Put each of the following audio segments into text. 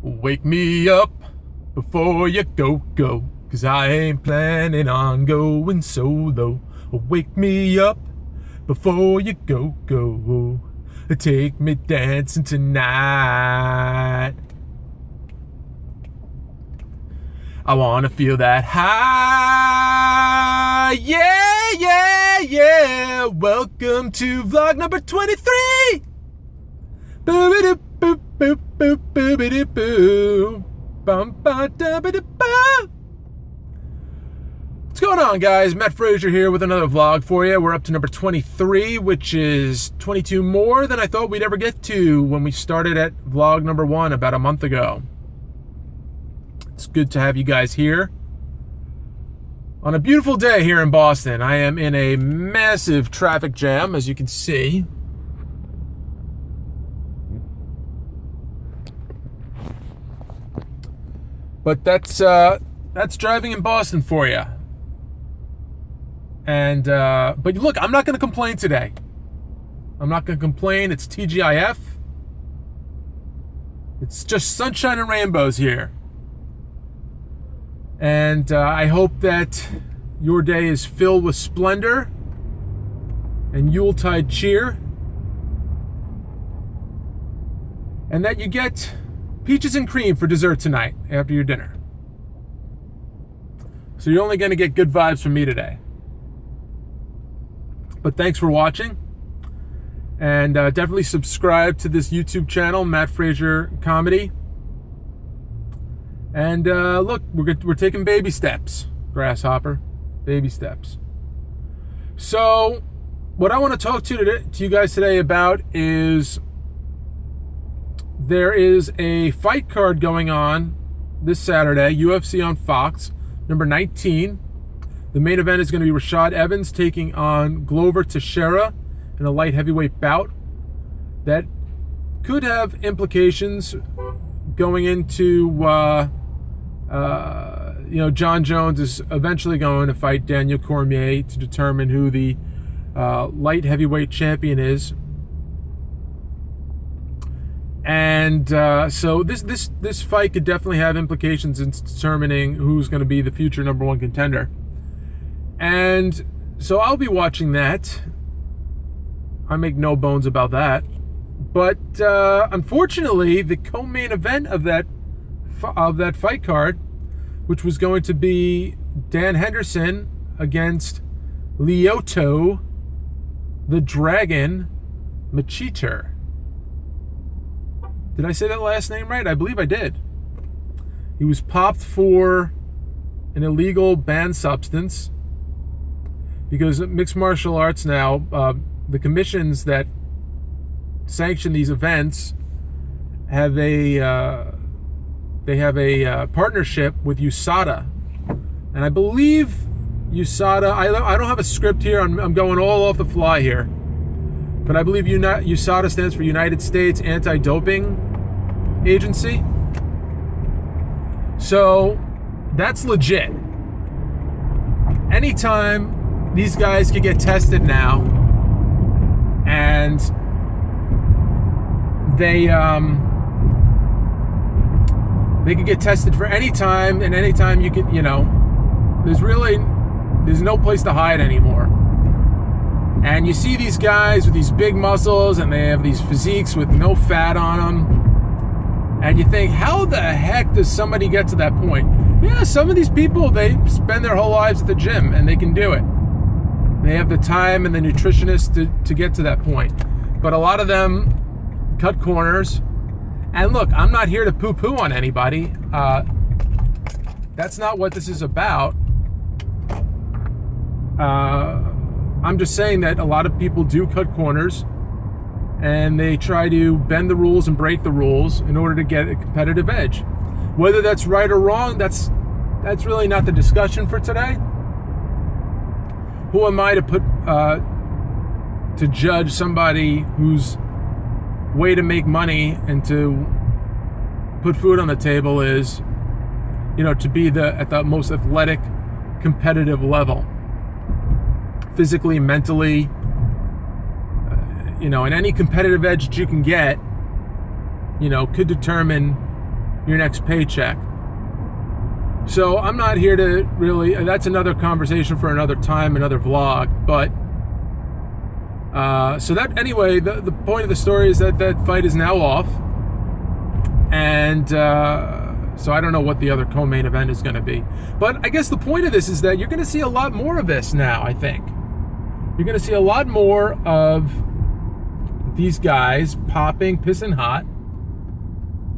Wake me up before you go, 'cause I ain't planning on going solo. Wake me up before you go. Take me dancing tonight. I wanna feel that high. Yeah. Welcome to vlog number 23. Boop boop boop boop boop boop. Bum ba da ba da ba. What's going on, guys? Matt Frazier here with another vlog for you. We're up to number 23, which is 22 more than I thought we'd ever get to when we started at vlog number 1 about a month ago. It's good to have you guys here on a beautiful day here in Boston. I am in a massive traffic jam, as you can see. But that's driving in Boston for you. And but look, I'm not going to complain today. I'm not going to complain. It's T.G.I.F. It's just sunshine and rainbows here. And I hope that your day is filled with splendor and Yuletide cheer. And that you get peaches and cream for dessert tonight after your dinner. So you're only going to get good vibes from me today. But thanks for watching. And definitely subscribe to this YouTube channel, Matt Frazier Comedy. And look, we're taking baby steps, Grasshopper. Baby steps. So what I want to talk to you guys today about is there is a fight card going on this Saturday, UFC on Fox, number 19. The main event is going to be Rashad Evans taking on Glover Teixeira in a light heavyweight bout that could have implications going into, John Jones is eventually going to fight Daniel Cormier to determine who the light heavyweight champion is. And so this fight could definitely have implications in determining who's going to be the future number 1 contender. And so I'll be watching that. I make no bones about that. But unfortunately, the co-main event of that fight card, which was going to be Dan Henderson against Lyoto the Dragon Machiter. Did I say that last name right? I believe I did. He was popped for an illegal banned substance because mixed martial arts now, the commissions that sanction these events have a partnership with USADA, and I believe USADA. I don't have a script here. I'm going all off the fly here, but I believe USADA stands for United States Anti-Doping Agency. So that's legit. Anytime these guys can get tested now, and they can get tested for any time, and anytime you can, there's no place to hide anymore. And you see these guys with these big muscles, and they have these physiques with no fat on them, and you think, how the heck does somebody get to that point? Yeah, some of these people, they spend their whole lives at the gym, and they can do it. They have the time and the nutritionist to get to that point. But a lot of them cut corners. And look, I'm not here to poo-poo on anybody. That's not what this is about. I'm just saying that a lot of people do cut corners, and they try to bend the rules and break the rules in order to get a competitive edge. Whether that's right or wrong, that's really not the discussion for today. Who am I to to judge somebody whose way to make money and to put food on the table is, to be at the most athletic, competitive level, physically, mentally, and any competitive edge that you can get, could determine your next paycheck. So I'm not here to really, that's another conversation for another time, another vlog, but so that, anyway, the point of the story is that that fight is now off, and so I don't know what the other co-main event is going to be, but I guess the point of this is that you're going to see a lot more of this now. I think you're going to see a lot more of these guys popping pissing hot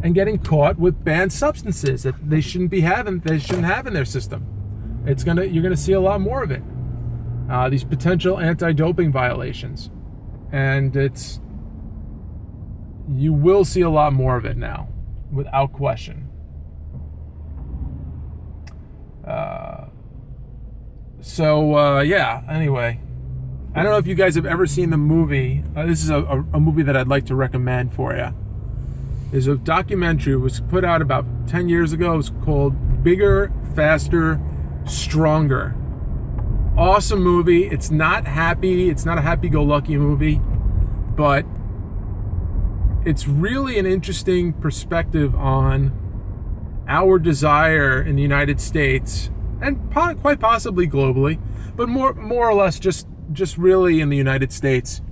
and getting caught with banned substances that they shouldn't have in their system. You're gonna see a lot more of it. These potential anti-doping violations, and you will see a lot more of it now, without question. Yeah. Anyway, I don't know if you guys have ever seen the movie. This is a movie that I'd like to recommend for you. There's a documentary. It was put out about 10 years ago. It was called Bigger, Faster, Stronger. Awesome movie. It's not happy. It's not a happy-go-lucky movie, but it's really an interesting perspective on our desire in the United States, and quite possibly globally, but more or less just really in the United States,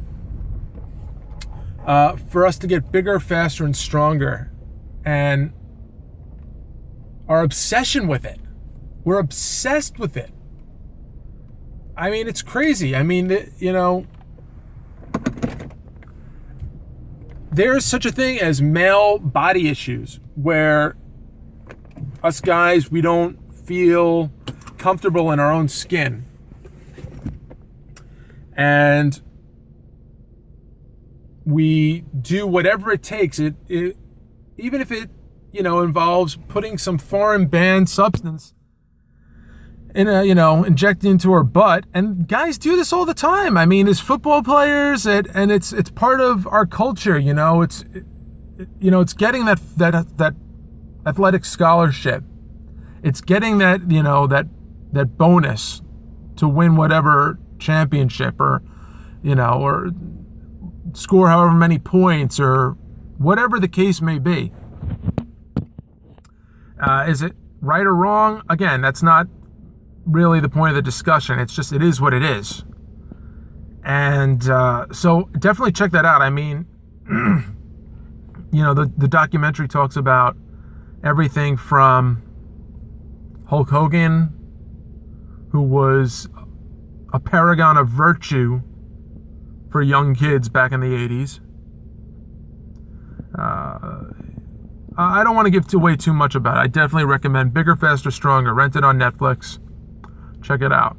for us to get bigger, faster, and stronger, and our obsession with it. We're obsessed with it. I mean, it's crazy. I mean, there's such a thing as male body issues, where us guys, we don't feel comfortable in our own skin. And we do whatever it takes, even if it, involves putting some foreign banned substance in injected into our butt. And guys do this all the time. I mean, as football players, and it's part of our culture. It's getting that athletic scholarship. It's getting that bonus to win whatever championship, or score however many points, or whatever the case may be. Is it right or wrong? Again, that's not really the point of the discussion. It's just, it is what it is. And so definitely check that out. I mean, the documentary talks about everything from Hulk Hogan, who was a paragon of virtue for young kids back in the 80s. I don't want to give away too much about it. I definitely recommend Bigger, Faster, Stronger. Rent it on Netflix. Check it out.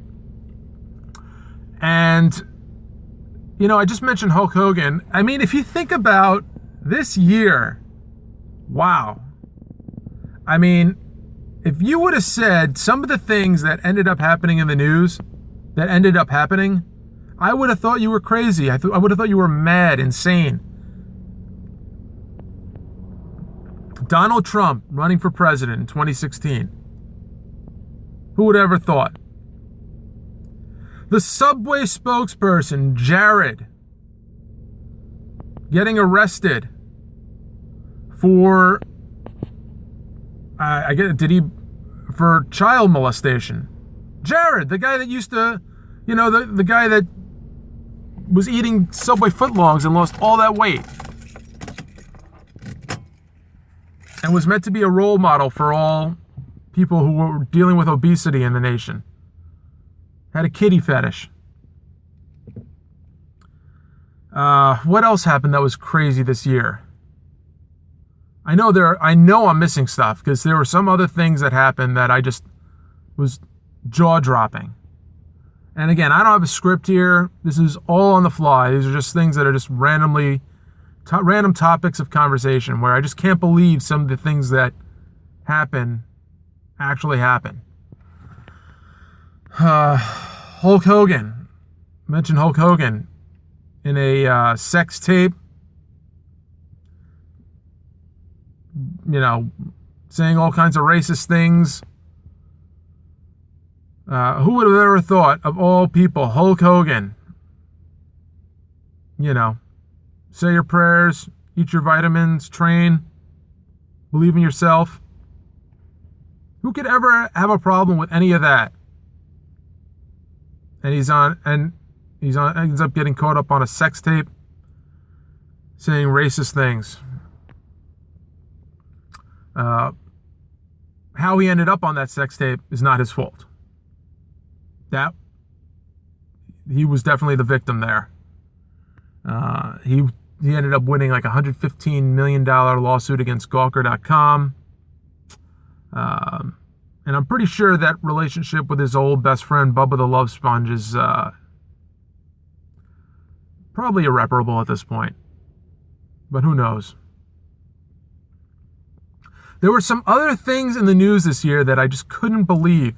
And, I just mentioned Hulk Hogan. I mean, if you think about this year, wow. I mean, if you would have said some of the things that ended up happening in the news, I would have thought you were crazy. I would have thought you were mad, insane. Donald Trump running for president in 2016. Who would have ever thought? The Subway spokesperson, Jared, getting arrested for, for child molestation. Jared, the guy that used to, the guy that was eating Subway footlongs and lost all that weight, and was meant to be a role model for all people who were dealing with obesity in the nation. Had a kitty fetish. What else happened that was crazy this year? I know I'm missing stuff, because there were some other things that happened that I just was jaw-dropping. And again, I don't have a script here. This is all on the fly. These are just things that are just random topics of conversation, where I just can't believe some of the things that actually happen. Hulk Hogan. Mentioned Hulk Hogan in a sex tape. Saying all kinds of racist things. Who would have ever thought, of all people, Hulk Hogan? Say your prayers, eat your vitamins, train. Believe in yourself. Who could ever have a problem with any of that? And ends up getting caught up on a sex tape saying racist things. How he ended up on that sex tape is not his fault. He was definitely the victim there. He ended up winning like $115 million lawsuit against Gawker.com. And I'm pretty sure that relationship with his old best friend, Bubba the Love Sponge, is probably irreparable at this point. But who knows? There were some other things in the news this year that I just couldn't believe.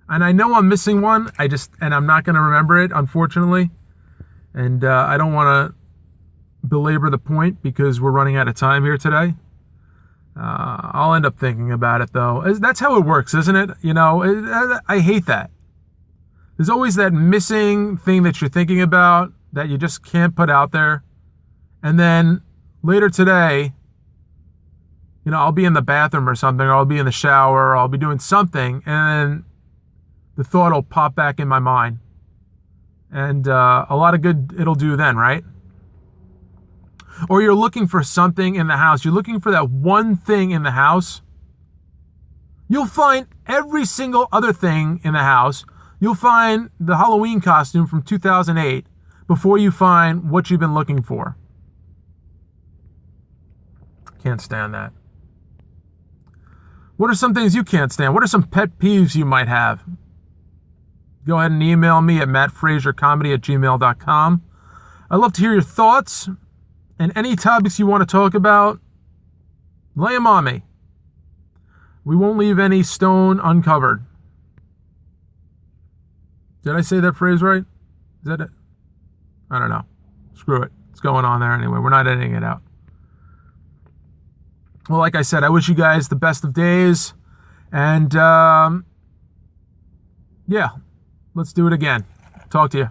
And I know I'm missing one. And I'm not going to remember it, unfortunately. And I don't want to belabor the point because we're running out of time here today. I'll end up thinking about it, though. That's how it works, isn't it? You know, I hate that. There's always that missing thing that you're thinking about that you just can't put out there. And then later today, you know, I'll be in the bathroom or something, or I'll be in the shower, or I'll be doing something, and then the thought will pop back in my mind. And a lot of good it'll do then, right? Or you're looking for something in the house. You're looking for that one thing in the house. You'll find every single other thing in the house. You'll find the Halloween costume from 2008 before you find what you've been looking for. Can't stand that. What are some things you can't stand? What are some pet peeves you might have? Go ahead and email me at mattfraziercomedy@gmail.com. I'd love to hear your thoughts and any topics you want to talk about. Lay them on me. We won't leave any stone uncovered. Did I say that phrase right? Is that it? I don't know. Screw it. It's going on there anyway. We're not editing it out. Well, like I said, I wish you guys the best of days. And, yeah, let's do it again. Talk to you.